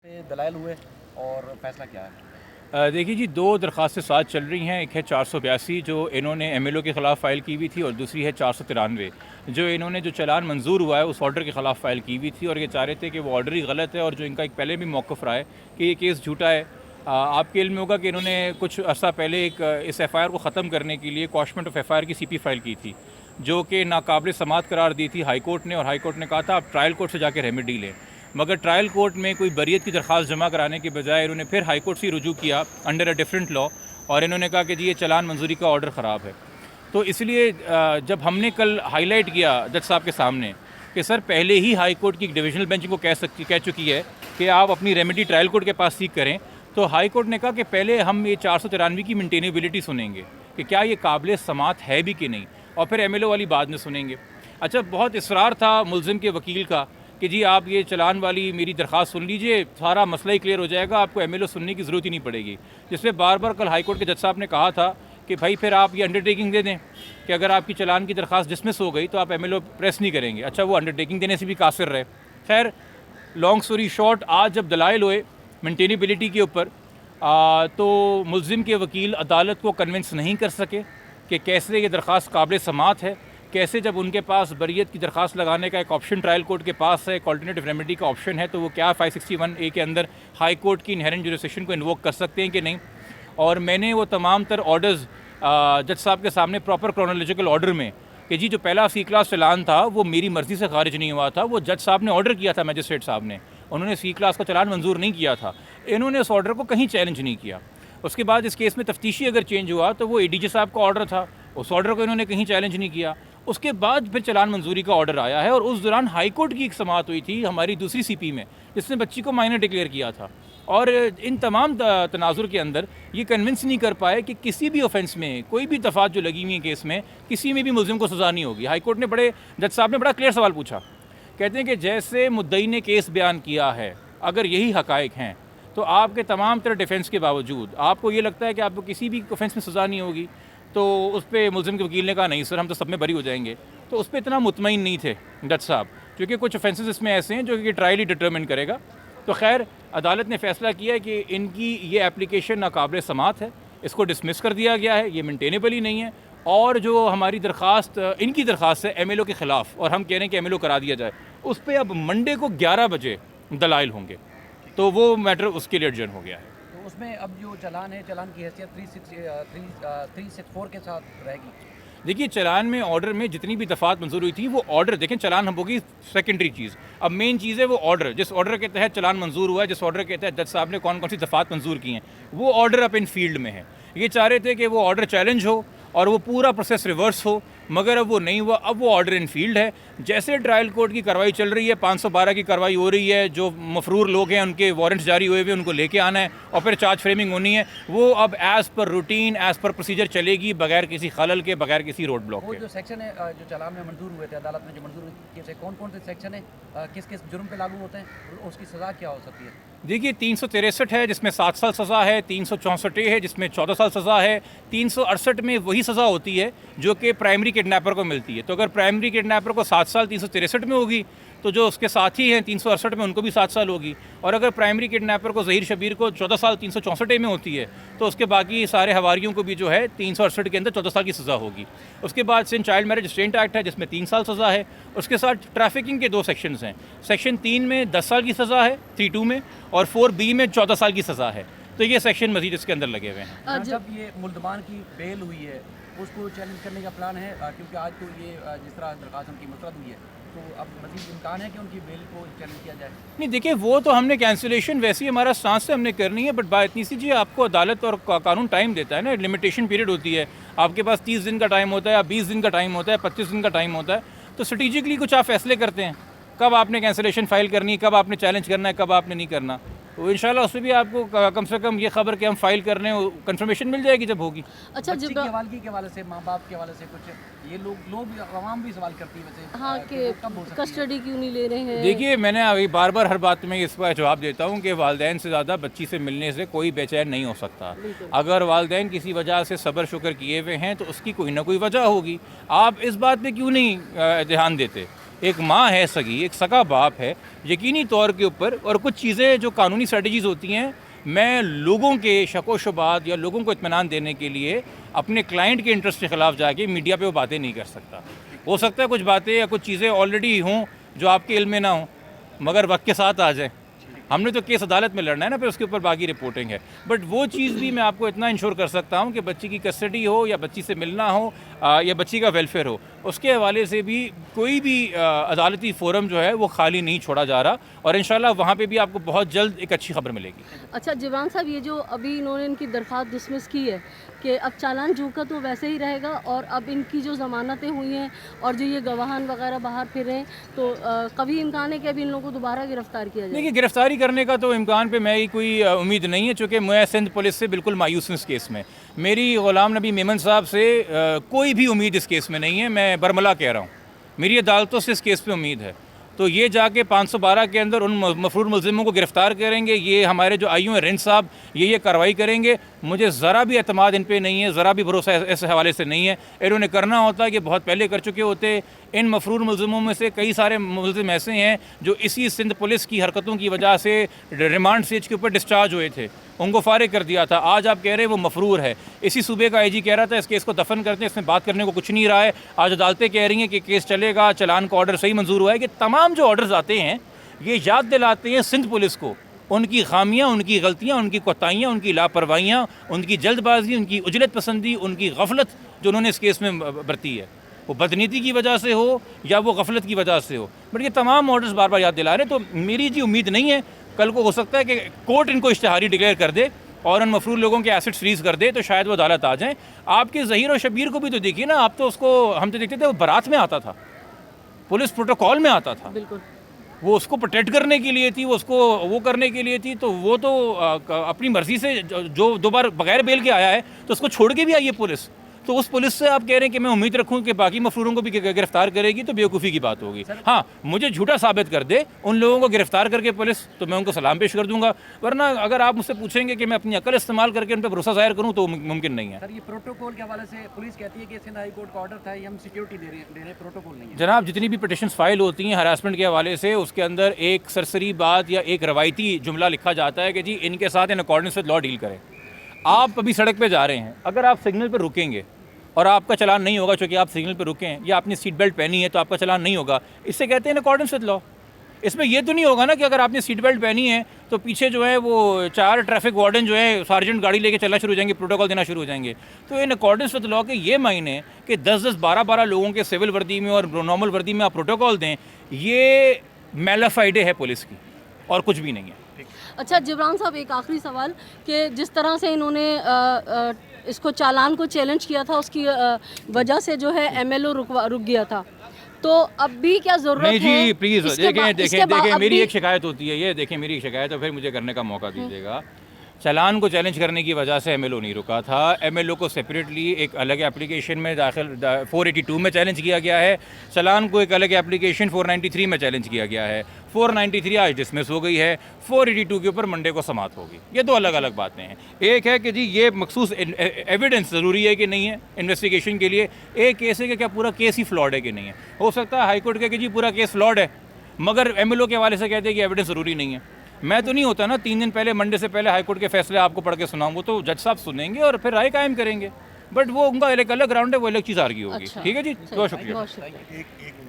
पे दलाइल हुए और फैसला क्या है? देखिए जी, दो दरख्वास्तें साथ चल रही हैं। एक है 482 जो इन्होंने एमएलओ के ख़िलाफ़ फ़ाइल की हुई थी, और दूसरी है 493 जो इन्होंने जो चालान मंजूर हुआ है उस ऑर्डर के ख़िलाफ़ फ़ाइल की हुई थी, और ये चाह रहे थे कि वो ऑर्डर ही गलत है, और जो इनका एक पहले भी मौक़िफ़ रहा है कि ये केस झूठा है। आपके इल्म में होगा कि इन्होंने कुछ अर्सा पहले इस एफ़आईआर को ख़त्म करने के लिए क्वॉशमेंट ऑफ एफ़आईआर की सीपी फ़ाइल की थी, जो कि नाकाबिल समाअत करार दी थी हाई कोर्ट ने, और हाई कोर्ट ने कहा था आप ट्रायल कोर्ट से जाकर रेमेडी लें। मगर ट्रायल कोर्ट में कोई बरियत की दरख्वास्त जमा कराने के बजाय इन्होंने फिर हाई कोर्ट से रुजू किया अंडर अ डिफरेंट लॉ, और इन्होंने कहा कि जी ये चालान मंजूरी का ऑर्डर ख़राब है। तो इसलिए जब हमने कल हाईलाइट किया जज साहब के सामने कि सर पहले ही हाई कोर्ट की डिविजनल बेंच को कह चुकी है कि आप अपनी रेमेडी ट्रायल कोर्ट के पास सीख करें, तो हाई कोर्ट ने कहा कि पहले हम ये 493 की मेंटेनेबिलिटी सुनेंगे कि क्या ये काबिल समात है भी कि नहीं, और फिर एमएलओ वाली बाद में सुनेंगे। अच्छा, बहुत इसरार था मुलजिम के वकील का कि जी आप ये चलान वाली मेरी दरख्वास्त सुन लीजिए, सारा मसला ही क्लियर हो जाएगा, आपको एमएलओ सुनने की ज़रूरत ही नहीं पड़ेगी। जिसमें बार बार कल हाई कोर्ट के जज साहब ने कहा था कि भाई फिर आप ये अंडरटेकिंग दे दें कि अगर आपकी चलान की दरख्वास्त डिसमिस हो गई तो आप एमएलओ प्रेस नहीं करेंगे। अच्छा, वो अंडरटेकिंग देने से भी कासिर रहे। खैर, लॉन्ग स्टोरी शॉर्ट, आज जब दलाइल हुए मेंटेनेबिलिटी के ऊपर, तो मुलजिम के वकील अदालत को कन्विंस नहीं कर सके कि कैसे ये दरख्वास्त काबिल समात है, कैसे जब उनके पास बरियत की दरख्वास्त लगाने का एक ऑप्शन ट्रायल कोर्ट के पास है, एक ऑल्टरनेटिव रेमेडी का ऑप्शन है, तो वो क्या 561A के अंदर हाई कोर्ट की इनहेरेंट जुरिसडिक्शन को इन्वोक कर सकते हैं कि नहीं। और मैंने वो तमाम तर ऑर्डर्स जज साहब के सामने प्रॉपर क्रोनोलॉजिकल ऑर्डर में कि जी जो पहला सी क्लास चलान था वो मेरी मर्ज़ी से खारिज नहीं हुआ था, वो जज साहब ने ऑर्डर किया था, मैजिस्ट्रेट साहब ने, उन्होंने सी क्लास का चलान मंजूर नहीं किया था। इन्होंने उस ऑर्डर को कहीं चैलेंज नहीं किया। उसके बाद इस केस में तफ्तीशी अगर चेंज हुआ तो वो एडीजी साहब का ऑर्डर था, उस ऑर्डर को इन्होंने कहीं चैलेंज नहीं किया। उसके बाद फिर चलान मंजूरी का ऑर्डर आया है, और उस दौरान हाई कोर्ट की एक समाअत हुई थी हमारी दूसरी सीपी में, जिसने बच्ची को माइनर डिक्लेयर किया था। और इन तमाम तनाजुर के अंदर ये कन्विंस नहीं कर पाए कि किसी भी ऑफेंस में कोई भी दफात जो लगी हुई है केस में, किसी में भी मुलजिम को सज़ा नहीं होगी। हाई कोर्ट ने जज साहब ने बड़ा क्लियर सवाल पूछा। कहते हैं कि जैसे मुद्दई ने केस बयान किया है, अगर यही हकायक हैं, तो आपके तमाम तरह डिफेंस के बावजूद आपको ये लगता है कि आपको किसी भी ऑफेंस में सज़ा नहीं होगी। तो उस पर मुलजिम के वकील ने कहा नहीं सर, हम तो सब में बरी हो जाएंगे। तो उस पर इतना मुतमईन नहीं थे जज साहब, क्योंकि कुछ ऑफेंसेस इसमें ऐसे हैं जो कि ट्रायल ही डिटरमिन करेगा। तो खैर, अदालत ने फैसला किया है कि इनकी ये एप्लीकेशन नाकाबिल समात है, इसको डिसमिस कर दिया गया है, ये मेंटेनेबल ही नहीं है। और जो हमारी दरख्वास्त, इनकी दरख्वास्त है एमएलओ के ख़िलाफ़, और हम कह रहे हैं कि एमएलओ करा दिया जाए, उस पर अब मंडे को 11 बजे दलाइल होंगे, तो वो मैटर उसके लिए एडजर्न हो गया है। तो उसमें अब जो चालान है, चालान की हैसियत 364 के साथ रहेगी। देखिए, चलान में ऑर्डर में जितनी भी दफ़ात मंजूर हुई थी वो ऑर्डर देखें, चलान हम होगी सेकेंडरी चीज़, अब मेन चीज़ है वो ऑर्डर, जिस ऑर्डर के तहत चलान मंजूर हुआ है, जिस ऑर्डर के तहत जज साहब ने कौन कौन सी दफ़ात मंजूर की हैं, वो ऑर्डर अब इन फील्ड में है। ये चाह रहे थे कि वो ऑर्डर चैलेंज हो और वो पूरा प्रोसेस रिवर्स हो, मगर अब वो नहीं हुआ। अब वो ऑर्डर इन फील्ड है। जैसे ट्रायल कोर्ट की कार्रवाई चल रही है, 512 की कार्रवाई हो रही है, जो मफरूर लोग हैं उनके वारंट्स जारी हुए हुए उनको लेके आना है और फिर चार्ज फ्रेमिंग होनी है, वो अब as per routine, as per procedure चलेगी, बगैर किसी खलल के, बगैर किसी रोड ब्लॉक वो के। जो सेक्शन है जो चालान में मंजूर हुए थे, अदालत में जो मंजूर किए थे, कौन कौन से सेक्शन है, किस किस जुर्म पे लागू होते हैं, और उसकी सज़ा क्या हो सकती है? देखिए, 363 है जिसमें 7 साल सज़ा है, 364 है जिसमें 14 साल सज़ा है, 368 में वही सज़ा होती है जो कि प्राइमरी किडनैपर को मिलती है। तो अगर प्राइमरी किडनैपर को 7 साल 363 में होगी, तो जो उसके साथी हैं 368 में उनको भी 7 साल होगी। और अगर प्राइमरी किडनैपर को, ज़हीर शबीर को 14 साल 364 में होती है, तो उसके बाकी सारे हवारियों को भी जो है 368 के अंदर 14 साल की सज़ा होगी। उसके बाद सिंध चाइल्ड मैरिज रिस्ट्रेंट एक्ट है जिसमें 3 साल सज़ा है। उसके साथ ट्रैफिकिंग के 2 सेक्शंस हैं। सेक्शन 3 में 10 साल की सज़ा है 32 में, और 4B में 14 साल की सज़ा है। तो ये सेक्शन मजीद इसके अंदर लगे हुए हैं। जब ये मुल्ज़मान की बेल हुई है, उसको चैलेंज करने का प्लान है, क्योंकि आज तो ये जिस तरह दरख्वास्त उनकी मुस्तरद हुई है, तो अब मज़ीद इम्कान है कि उनकी बेल को चैलेंज किया जाए? नहीं, देखिए, वो तो हमने कैंसिलेशन वैसे ही हमारा स्टांस से हमने करनी है, बट बात इतनी सी जी, आपको अदालत और कानून टाइम देता है ना, लिमिटेशन पीरियड होती है। आपके पास 30 दिन का टाइम होता है, या 20 दिन का टाइम होता है, 25 दिन का टाइम होता है। तो स्ट्रेटिजिकली कुछ आप फैसले करते हैं, कब आपने कैंसिलेशन फाइल करनी है, कब आपने चैलेंज करना है, कब आपने नहीं करना। तो इंशाल्लाह उससे भी आपको कम से कम ये खबर कि हम फाइल कर रहे हैं कंफर्मेशन मिल जाएगी जब होगी। अच्छा, बच्ची जब की हवालगी के हवाले से, माँ बाप के हवाले से कुछ ये लोग आवाम भी सवाल करती है वैसे, हाँ कि कि वो कब हो सकती है? कस्टडी क्यों नहीं ले रहे हैं? देखिए, मैंने अभी बार बार हर बात में इसका जवाब देता हूँ कि वालदैन से ज़्यादा बच्ची से मिलने से कोई बेचैन नहीं हो सकता। अगर वालदैन किसी वजह से सब्र शुक्र किए हुए हैं तो उसकी कोई ना कोई वजह होगी। आप इस बात पे क्यों नहीं ध्यान देते एक माँ है सगी, एक सगा बाप है, यकीनी तौर के ऊपर। और कुछ चीज़ें जो कानूनी स्ट्रेटजीज़ होती हैं, मैं लोगों के शक व शुबात या लोगों को इत्मीनान देने के लिए अपने क्लाइंट के इंटरेस्ट के ख़िलाफ़ जाके मीडिया पे वो बातें नहीं कर सकता। हो सकता है कुछ बातें या कुछ चीज़ें ऑलरेडी हों जो आपके इल्म में ना हों, मगर वक्त के साथ आ जाएँ। हमने तो केस अदालत में लड़ना है ना, फिर उसके ऊपर बाकी रिपोर्टिंग है। बट वो चीज़ भी मैं आपको इतना इंश्योर कर सकता हूँ कि बच्ची की कस्टडी हो या बच्ची से मिलना हो या बच्ची का वेलफेयर हो, उसके हवाले से भी कोई भी अदालती फोरम जो है वो खाली नहीं छोड़ा जा रहा, और इंशाल्लाह वहाँ पे भी आपको बहुत जल्द एक अच्छी खबर मिलेगी। अच्छा जिब्रान साहब, ये जो अभी इन्होंने इनकी दरख्वास्त डिसमिस की है कि अब चालान जू का तो वैसे ही रहेगा, और अब इनकी जो ज़मानतें हुई हैं और जो ये गवाहान वगैरह बाहर फिर रहे हैं, तो कभी इम्कान है कि अभी इन लोगों को दोबारा गिरफ्तार किया जाए? देखिए, गिरफ्तारी करने का तो इम्कान पे मैं कोई उम्मीद नहीं है, चूँकि मैं सिंध पुलिस से बिल्कुल मायूस हूँ इस केस में। मेरी ग़ुलाम नबी मेमन साहब से कोई भी उम्मीद इस केस में नहीं है, मैं बरमला कह रहा हूँ। मेरी अदालतों से इस केस पे उम्मीद है, तो ये जाके 512 के अंदर उन मफरूर मुल्ज़िमों को गिरफ़्तार करेंगे। ये हमारे जो आईयू हैं रिंद साहब, ये कार्रवाई करेंगे। मुझे ज़रा भी एतमाद इन पे नहीं है, ज़रा भी भरोसा इस हवाले से नहीं है। इन्होंने करना होता है कि बहुत पहले कर चुके होते। इन मफरूर मुल्ज़िमों में से कई सारे मुल्ज़िम ऐसे हैं जो इसी सिंध पुलिस की हरकतों की वजह से रिमांड स्टेज के ऊपर डिस्चार्ज हुए थे, उनको फारिग कर दिया था। आज आप कह रहे हैं वो मफरूर है। इसी सूबे का IG कह रहा था इस केस को दफन करते हैं, इसमें बात करने को कुछ नहीं रहा है। आज अदालतें कह रही हैं कि केस चलेगा, चलान का ऑर्डर सही मंजूर हुआ है। कि तमाम जो ऑर्डर्स आते हैं ये याद दिलाते हैं सिंध पुलिस को उनकी खामियाँ, उनकी गलतियाँ, उनकी कोताहियाँ, उनकी लापरवाहियाँ, उनकी जल्दबाजी, उनकी उजलत पसंदी, उनकी गफलत जो उन्होंने इस केस में बरती है, वो बदनीति की वजह से हो या वो गफलत की वजह से हो। बट ये तमाम ऑर्डर्स बार बार याद दिला रहे हैं। तो मेरी जी उम्मीद नहीं है, कल को हो सकता है कि कोर्ट इनको इश्तिहारी डिक्लेयर कर दे और उन मफरूर लोगों के एसेट्स फ्रीज कर दे, तो शायद वो अदालत आ जाएँ। आपके ज़हीर और शबीर को भी तो देखिए ना, आप तो उसको, हम तो देखते थे वो बारात में आता था, पुलिस प्रोटोकॉल में आता था, बिल्कुल वो उसको प्रोटेक्ट करने के लिए थी, वो उसको वो करने के लिए थी। तो वो तो अपनी मर्ज़ी से जो 2 बार बगैर बेल के आया है तो उसको छोड़ के भी आई है पुलिस। तो उस पुलिस से आप कह रहे हैं कि मैं उम्मीद रखूं कि बाकी मफरूरों को भी गिरफ्तार करेगी, तो बेवकूफ़ी की बात होगी। हाँ, मुझे झूठा साबित कर दे उन लोगों को गिरफ्तार करके पुलिस, तो मैं उनको सलाम पेश कर दूंगा। वरना अगर आप मुझसे पूछेंगे कि मैं अपनी अकल इस्तेमाल करके उन पर भरोसा ज़ाहिर करूँ तो मुमकिन नहीं है। सर, ये प्रोटोकॉल के हवाले से पुलिस कहती है कि सिंध हाई कोर्ट का ऑर्डर था, ये हम सिक्योरिटी दे रहे हैं, प्रोटोकॉल नहीं है। जनाब, जितनी भी पिटिशन्स फाइल होती हैं हरासमेंट के हवाले से, उसके अंदर एक सरसरी बात या एक रवायती जुमला लिखा जाता है कि जी इनके साथ in accordance with law deal करें। आप अभी सड़क पर जा रहे हैं, अगर आप सिग्नल पर रुकेंगे और आपका चलान नहीं होगा क्योंकि आप सिग्नल पर रुके हैं, या आपने सीट बेल्ट पहनी है तो आपका चलान नहीं होगा, इससे कहते हैं इन अकॉर्डेंस विद लॉ। इसमें यह तो नहीं होगा ना कि अगर आपने सीट बेल्ट पहनी है तो पीछे जो है वो 4 ट्रैफिक वार्डन जो है सार्जेंट गाड़ी लेके चलना शुरू हो जाएंगे, प्रोटोकॉल देना शुरू हो जाएंगे। तो इन अकॉर्डेंस विद लॉ के ये मायने कि 10-10, 12-12 लोगों के सिविल वर्दी में और नॉर्मल वर्दी में आप प्रोटोकॉल दें, ये मेलाफाइडे है पुलिस की और कुछ भी नहीं है। अच्छा जिब्रान साहब, एक आखिरी सवाल कि जिस तरह से इन्होंने इसको चालान को चैलेंज किया था, उसकी वजह से जो है MLO रुक गया था, तो अब भी क्या ज़रूरत है? नहीं जी, प्लीज़ देखें मेरी एक शिकायत होती है, ये देखें मेरी एक शिकायत है, फिर मुझे करने का मौका दीजिएगा। चालान को चैलेंज करने की वजह से MLO नहीं रुका था। MLO को सेपरेटली एक अलग एप्लीकेशन में दाखिल 482 में चैलेंज किया गया है। चालान को एक अलग एप्लीकेशन 493 में चैलेंज किया गया है। 493 आज डिसमिस हो गई है, 482 के ऊपर मंडे को समाअत होगी। ये 2 अलग अलग बातें हैं। एक है कि जी ये मखसूस एविडेंस ज़रूरी है कि नहीं है इन्वेस्टिगेशन के लिए। एक केस है कि क्या पूरा केस ही फ्लॉड है कि नहीं है। हो सकता है हाई कोर्ट कहे कि जी पूरा केस फ्लॉड है, मगर MLO के हवाले से कहते हैं कि एविडेंस ज़रूरी नहीं है। मैं तो नहीं होता ना 3 दिन पहले, मंडे से पहले हाई कोर्ट के फैसले आपको पढ़ के सुनाऊंगा, तो जज साहब सुनेंगे और फिर राय कायम करेंगे। बट वो उनका एक अलग ग्राउंड है, वो अलग चीज़ आर्ग्यू होगी। अच्छा, ठीक है जी, बहुत शुक्रिया। बहुत शुक्रिया।